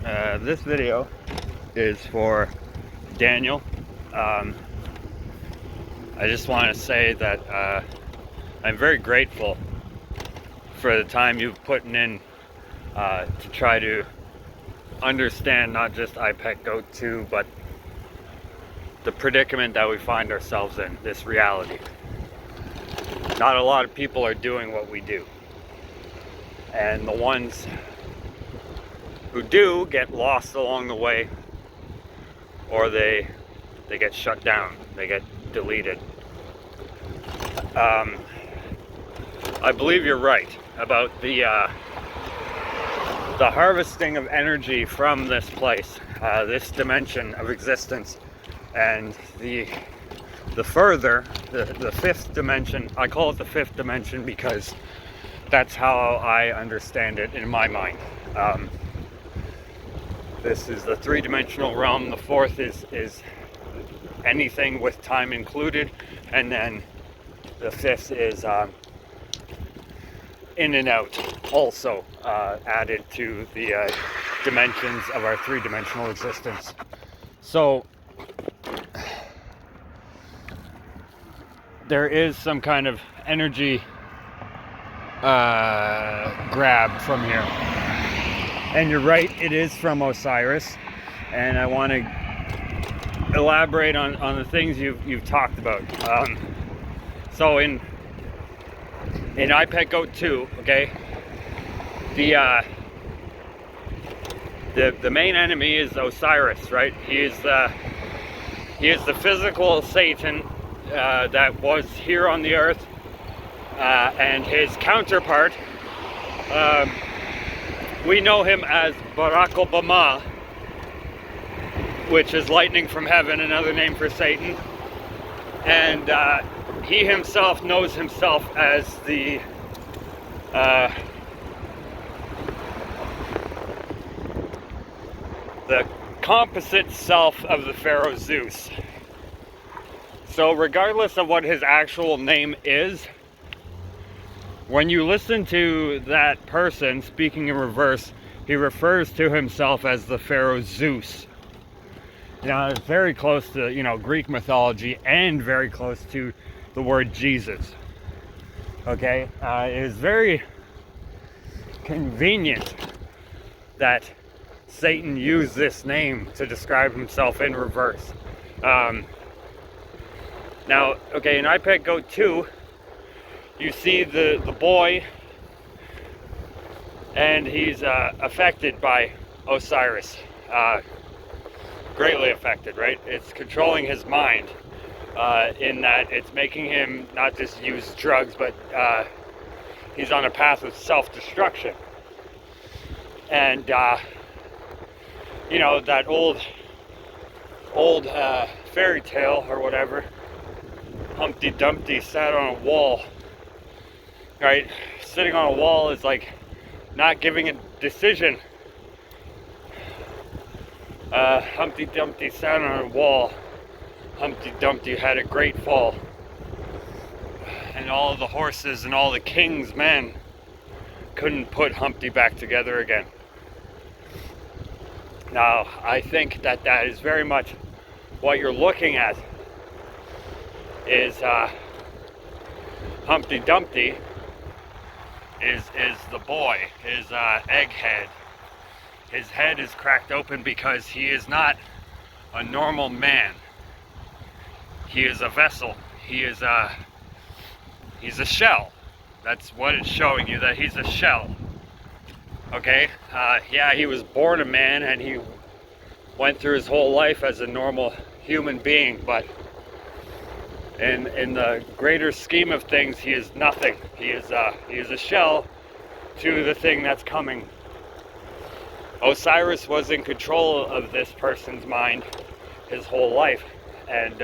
This video is for Daniel. I just want to say that I'm very grateful for the time you've put in to try to understand not just IPEC Goat 2, but the predicament that we find ourselves in, this reality. Not a lot of people are doing what we do. And the ones who do get lost along the way, or they get shut down, they get deleted. I believe you're right about the harvesting of energy from this place, this dimension of existence, and the fifth dimension. I call it the fifth dimension because that's how I understand it in my mind. This is the three-dimensional realm. The fourth is anything with time included, and then the fifth is in and out, also added to the dimensions of our three-dimensional existence. So there is some kind of energy grab from here. And you're right, it is from Osiris, and I want to elaborate on the things you've talked about. So in IPEC Goat 2, okay, the main enemy is Osiris, right? He is the physical Satan that was here on the earth, and his counterpart. We know him as Barack Obama, which is lightning from heaven, another name for Satan. And he himself knows himself as the composite self of the Pharaoh Zeus. So regardless of what his actual name is, when you listen to that person speaking in reverse, he refers to himself as the Pharaoh Zeus. Now, it's very close to, Greek mythology, and very close to the word Jesus. Okay? It is very convenient that Satan used this name to describe himself in reverse. Now, okay, in IPEC Goat 2, you see the boy, and he's affected by Osiris. Greatly affected, right? It's controlling his mind in that it's making him not just use drugs, but he's on a path of self-destruction. And, that old fairy tale or whatever, Humpty Dumpty sat on a wall. Right, sitting on a wall is like not giving a decision. Humpty Dumpty sat on a wall. Humpty Dumpty had a great fall. And all the horses and all the king's men couldn't put Humpty back together again. Now, I think that is very much what you're looking at is Humpty Dumpty is the boy, his egghead. His head is cracked open because he is not a normal man. He is a vessel. He's a shell. That's what it's showing you, that he's a shell. Okay? Yeah, he was born a man and he went through his whole life as a normal human being, but in the greater scheme of things, he is nothing. He is a shell to the thing that's coming. Osiris was in control of this person's mind his whole life, and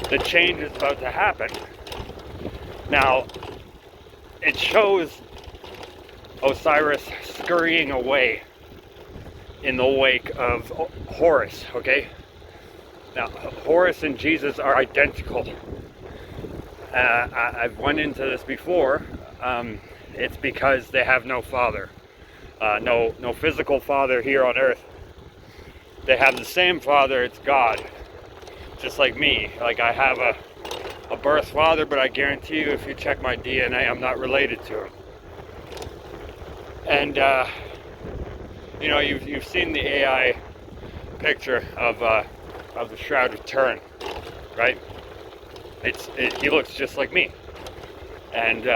the change is about to happen. Now, it shows Osiris scurrying away in the wake of Horus, okay? Now, Horus and Jesus are identical. I've went into this before. It's because they have no father. no physical father here on earth. They have the same father, it's God. Just like me. Like I have a birth father, but I guarantee you if you check my DNA, I'm not related to him. And you know, you've seen the AI picture of the Shroud of Turin, right? He looks just like me, and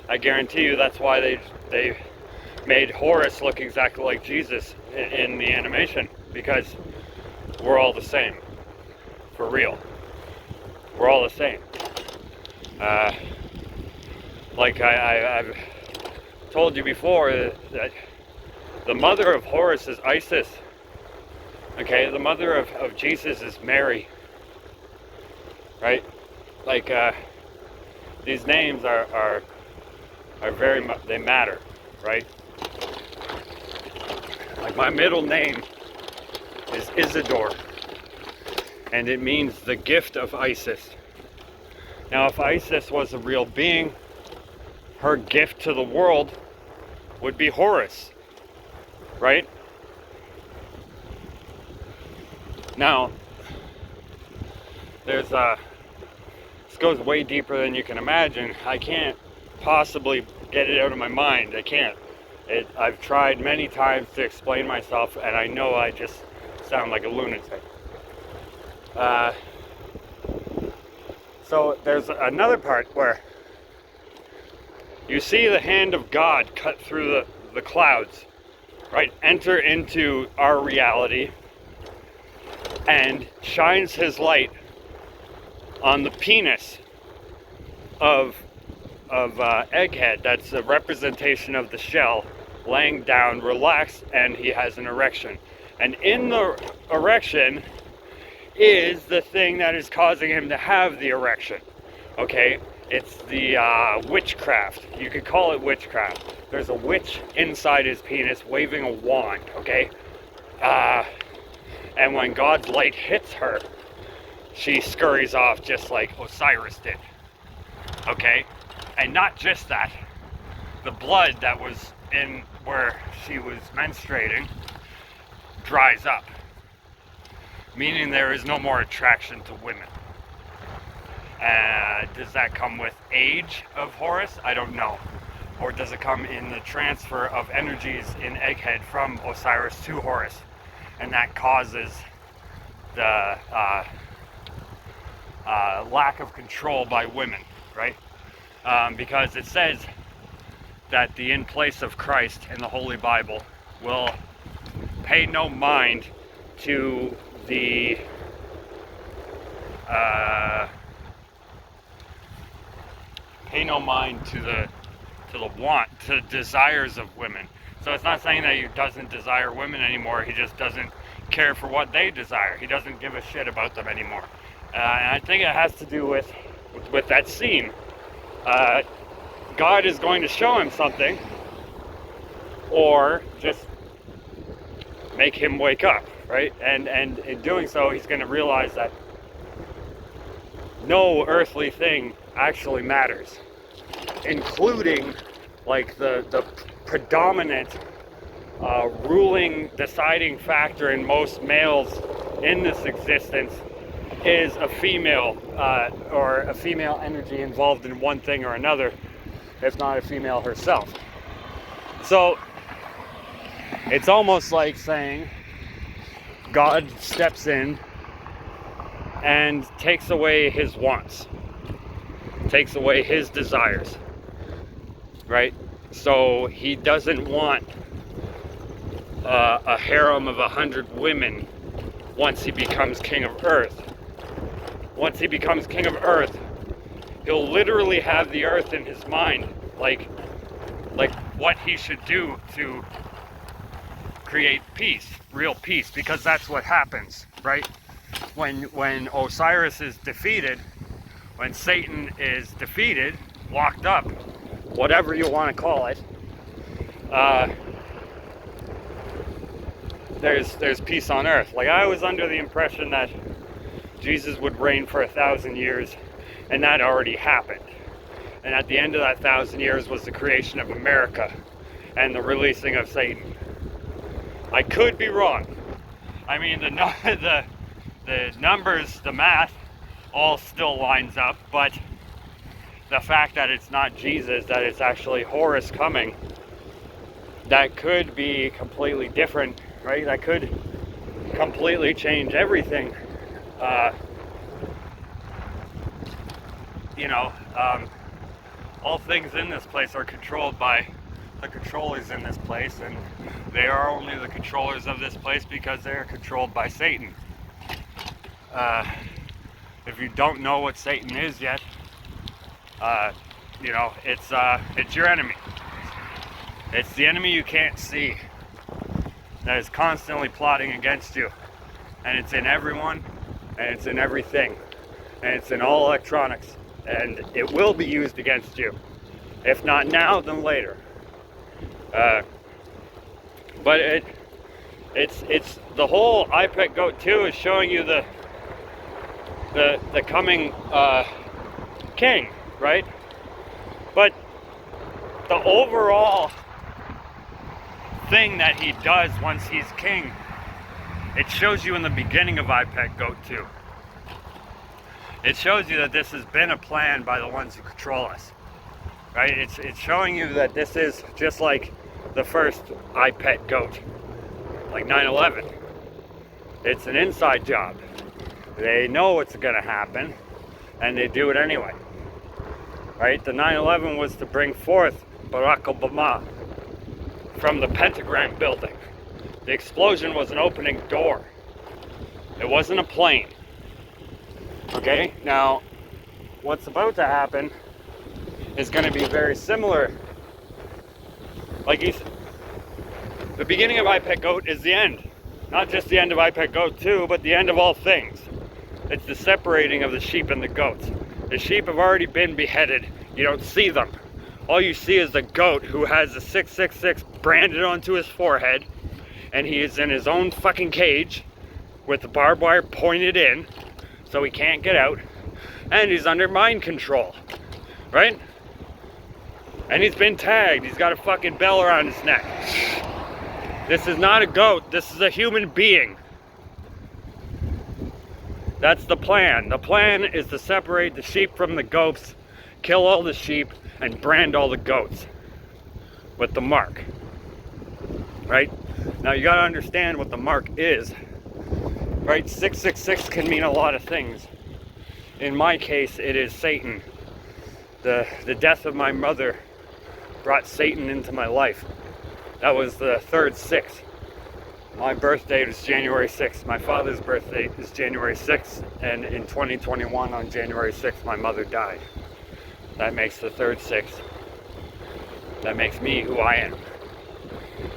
I guarantee you that's why they made Horus look exactly like Jesus in the animation, because we're all the same, for real. We're all the same. Like I've told you before, that the mother of Horus is Isis. Okay, the mother of Jesus is Mary. Right? Like these names are very they matter, right? Like my middle name is Isidore, and it means the gift of Isis. Now, if Isis was a real being, her gift to the world would be Horus, right? Now, there's this goes way deeper than you can imagine. I can't possibly get it out of my mind. I can't. I've tried many times to explain myself, and I know I just sound like a lunatic. So there's another part where you see the hand of God cut through the clouds, right? Enter into our reality and shines his light on the penis of Egghead. That's a representation of the shell, laying down, relaxed, and he has an erection. And in the erection is the thing that is causing him to have the erection. Okay? It's the witchcraft. You could call it witchcraft. There's a witch inside his penis waving a wand, okay? And when God's light hits her, she scurries off just like Osiris did. Okay? And not just that. The blood that was in where she was menstruating dries up. Meaning there is no more attraction to women. Does that come with age of Horus? I don't know. Or does it come in the transfer of energies in Egghead from Osiris to Horus? And that causes the lack of control by women, right? Because it says that the in place of Christ in the Holy Bible will pay no mind to the desires of women. So it's not saying that he doesn't desire women anymore. He just doesn't care for what they desire. He doesn't give a shit about them anymore. And I think it has to do with that scene. God is going to show him something, or just make him wake up, right? And in doing so, he's going to realize that no earthly thing actually matters, including like the predominant ruling, deciding factor in most males in this existence is a female or a female energy involved in one thing or another, if not a female herself. So it's almost like saying God steps in and takes away his wants, takes away his desires, right? So he doesn't want a harem of 100 women once he becomes king of Earth. Once he becomes king of Earth, he'll literally have the earth in his mind, like what he should do to create peace, real peace, because that's what happens, right? When Osiris is defeated, when Satan is defeated, locked up, whatever you want to call it, there's peace on earth. Like, I was under the impression that Jesus would reign for 1,000 years, and that already happened. And at the end of that 1,000 years was the creation of America. and the releasing of Satan. I could be wrong. I mean, the numbers, the math, all still lines up, but the fact that it's not Jesus, that it's actually Horus coming, that could be completely different, right? That could completely change everything. All things in this place are controlled by the controllers in this place, and they are only the controllers of this place because they are controlled by Satan. If you don't know what Satan is yet, it's your enemy. It's the enemy you can't see that is constantly plotting against you, and it's in everyone, and it's in everything, and it's in all electronics, and it will be used against you. If not now, then later. But it's the whole IPEC Goat 2 is showing you the coming king, right? But the overall thing that he does once he's king, it shows you in the beginning of IPEC Goat 2. It shows you that this has been a plan by the ones who control us, right? It's showing you that this is just like the first IPEC Goat, like 9/11. It's an inside job. They know what's going to happen, and they do it anyway, right? The 9/11 was to bring forth Barack Obama from the Pentagram building. The explosion was an opening door. It wasn't a plane. Okay, now what's about to happen is going to be very similar. Like the beginning of IPEC Goat is the end. Not just the end of IPEC Goat 2, but the end of all things. It's the separating of the sheep and the goats. The sheep have already been beheaded. You don't see them. All you see is the goat who has the 666 branded onto his forehead, and he is in his own fucking cage with the barbed wire pointed in, so he can't get out, and he's under mind control, right? And he's been tagged. He's got a fucking bell around his neck. This is not a goat. This is a human being. That's the plan. The plan is to separate the sheep from the goats, kill all the sheep, and brand all the goats with the mark, right? Now you gotta understand what the mark is, right? 666 can mean a lot of things. In my case, it is Satan. The death of my mother brought Satan into my life. That was the third 6. My birthday was January 6th. My father's birthday is January 6th. And in 2021, on January 6th, my mother died. That makes the third 6. That makes me who I am.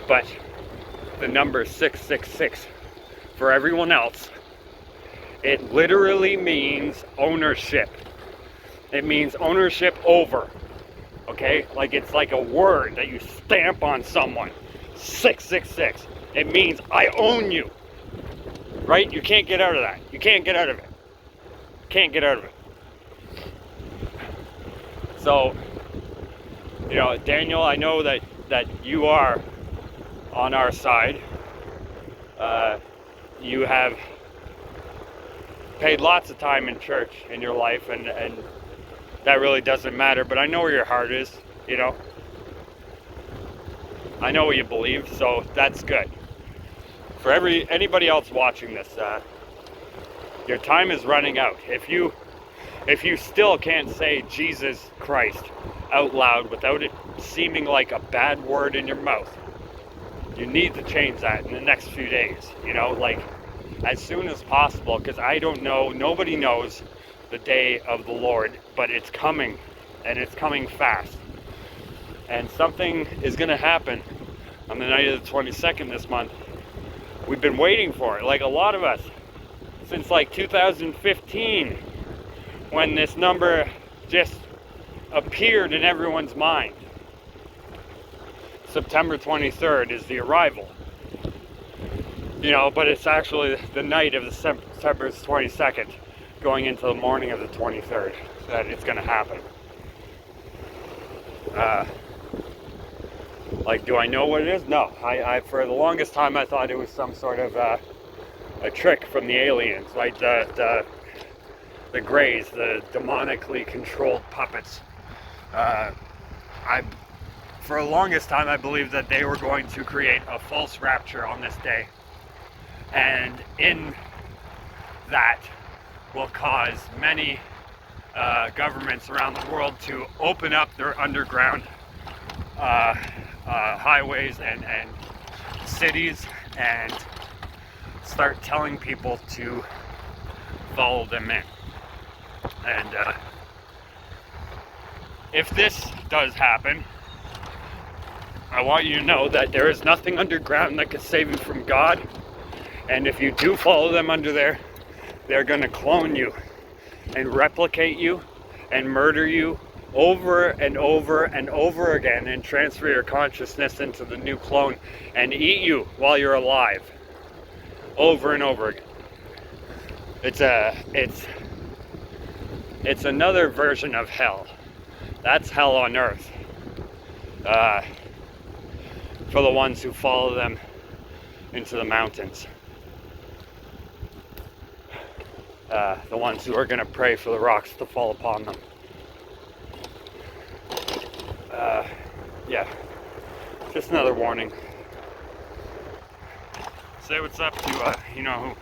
But the number 666, for everyone else, it literally means ownership. It means ownership over. Okay? Like it's like a word that you stamp on someone. 666. It means I own you. Right? You can't get out of that. You can't get out of it. Can't get out of it. So, Daniel, I know that you are on our side. You have paid lots of time in church in your life, and that really doesn't matter, but I know where your heart is, I know what you believe, so that's good. For anybody else watching this, your time is running out. If you still can't say Jesus Christ out loud without it seeming like a bad word in your mouth, you need to change that in the next few days, like as soon as possible, because I don't know, nobody knows the day of the Lord, but it's coming, and it's coming fast. And something is going to happen on the night of the 22nd this month. We've been waiting for it, like a lot of us, since like 2015, when this number just appeared in everyone's mind. September 23rd is the arrival. But it's actually the night of the September 22nd, going into the morning of the 23rd, that it's going to happen. Like, do I know what it is? No. I for the longest time I thought it was some sort of a trick from the aliens, like the Greys, the demonically controlled puppets. I For the longest time I believed that they were going to create a false rapture on this day, and in that will cause many governments around the world to open up their underground highways and cities and start telling people to follow them in. And if this does happen, I want you to know that there is nothing underground that can save you from God. And if you do follow them under there, they're going to clone you and replicate you and murder you over and over and over again, and transfer your consciousness into the new clone and eat you while you're alive over and over again. It's another version of hell. That's hell on earth. For the ones who follow them into the mountains. The ones who are going to pray for the rocks to fall upon them. Yeah, just another warning. Say what's up to, you know who.